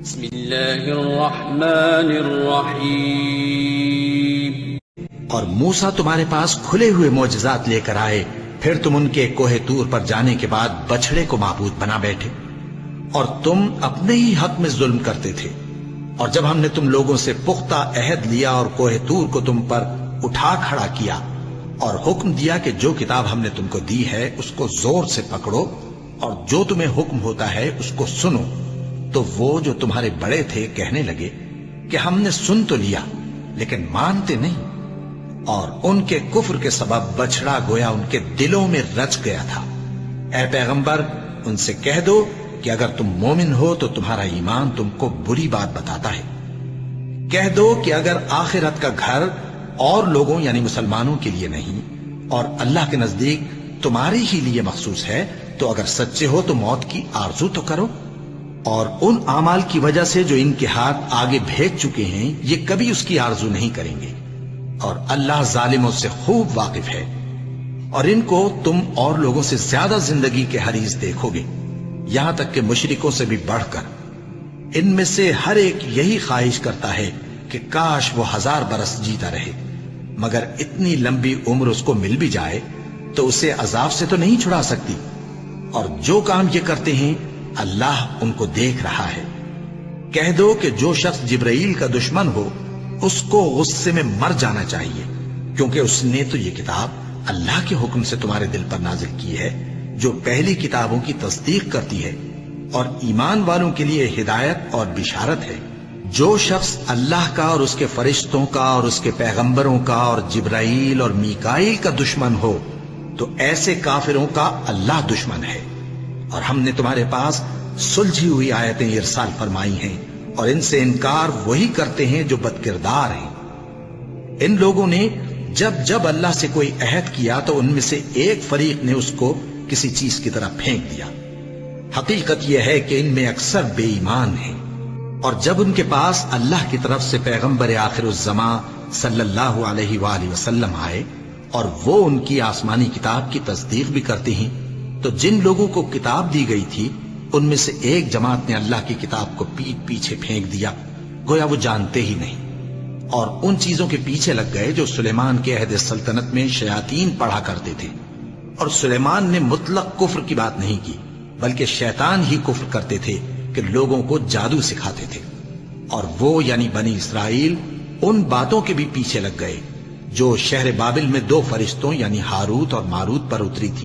بسم اللہ الرحمن الرحیم۔ اور موسیٰ تمہارے پاس کھلے ہوئے معجزات لے کر آئے، پھر تم ان کے کوہ طور پر جانے کے بعد بچڑے کو معبود بنا بیٹھے، اور تم اپنے ہی حق میں ظلم کرتے تھے۔ اور جب ہم نے تم لوگوں سے پختہ عہد لیا اور کوہ طور کو تم پر اٹھا کھڑا کیا اور حکم دیا کہ جو کتاب ہم نے تم کو دی ہے اس کو زور سے پکڑو اور جو تمہیں حکم ہوتا ہے اس کو سنو، تو وہ جو تمہارے بڑے تھے کہنے لگے کہ ہم نے سن تو لیا لیکن مانتے نہیں، اور ان کے کفر کے سبب بچڑا گویا ان کے دلوں میں رچ گیا تھا۔ اے پیغمبر ان سے کہہ دو کہ اگر تم مومن ہو تو تمہارا ایمان تم کو بری بات بتاتا ہے۔ کہہ دو کہ اگر آخرت کا گھر اور لوگوں یعنی مسلمانوں کے لیے نہیں اور اللہ کے نزدیک تمہارے ہی لیے مخصوص ہے تو اگر سچے ہو تو موت کی آرزو تو کرو، اور ان اعمال کی وجہ سے جو ان کے ہاتھ آگے بھیج چکے ہیں یہ کبھی اس کی آرزو نہیں کریں گے، اور اللہ ظالموں سے خوب واقف ہے۔ اور ان کو تم اور لوگوں سے زیادہ زندگی کے حریص دیکھو گے، یہاں تک کہ مشرکوں سے بھی بڑھ کر۔ ان میں سے ہر ایک یہی خواہش کرتا ہے کہ کاش وہ 1000 برس جیتا رہے، مگر اتنی لمبی عمر اس کو مل بھی جائے تو اسے عذاب سے تو نہیں چھڑا سکتی، اور جو کام یہ کرتے ہیں اللہ ان کو دیکھ رہا ہے۔ کہہ دو کہ جو شخص جبرائیل کا دشمن ہو اس کو غصے میں مر جانا چاہیے، کیونکہ اس نے تو یہ کتاب اللہ کے حکم سے تمہارے دل پر نازل کی ہے جو پہلی کتابوں کی تصدیق کرتی ہے، اور ایمان والوں کے لیے ہدایت اور بشارت ہے۔ جو شخص اللہ کا اور اس کے فرشتوں کا اور اس کے پیغمبروں کا اور جبرائیل اور میکائیل کا دشمن ہو تو ایسے کافروں کا اللہ دشمن ہے۔ اور ہم نے تمہارے پاس سلجھی ہوئی آیتیں ارسال فرمائی ہیں، اور ان سے انکار وہی کرتے ہیں جو بد کردار ہیں۔ ان لوگوں نے جب جب اللہ سے کوئی عہد کیا تو ان میں سے ایک فریق نے اس کو کسی چیز کی طرح پھینک دیا۔ حقیقت یہ ہے کہ ان میں اکثر بے ایمان ہیں، اور جب ان کے پاس اللہ کی طرف سے پیغمبر آخر الزماں صلی اللہ علیہ وآلہ وسلم آئے اور وہ ان کی آسمانی کتاب کی تصدیق بھی کرتے ہیں، تو جن لوگوں کو کتاب دی گئی تھی ان میں سے ایک جماعت نے اللہ کی کتاب کو پیٹ پیچھے پھینک دیا، گویا وہ جانتے ہی نہیں، اور ان چیزوں کے پیچھے لگ گئے جو سلیمان کے عہد سلطنت میں شیاطین پڑھا کرتے تھے۔ اور سلیمان نے مطلق کفر کی بات نہیں کی، بلکہ شیطان ہی کفر کرتے تھے کہ لوگوں کو جادو سکھاتے تھے، اور وہ یعنی بنی اسرائیل ان باتوں کے بھی پیچھے لگ گئے جو شہر بابل میں 2 فرشتوں یعنی ہاروت اور ماروت پر اتری تھی۔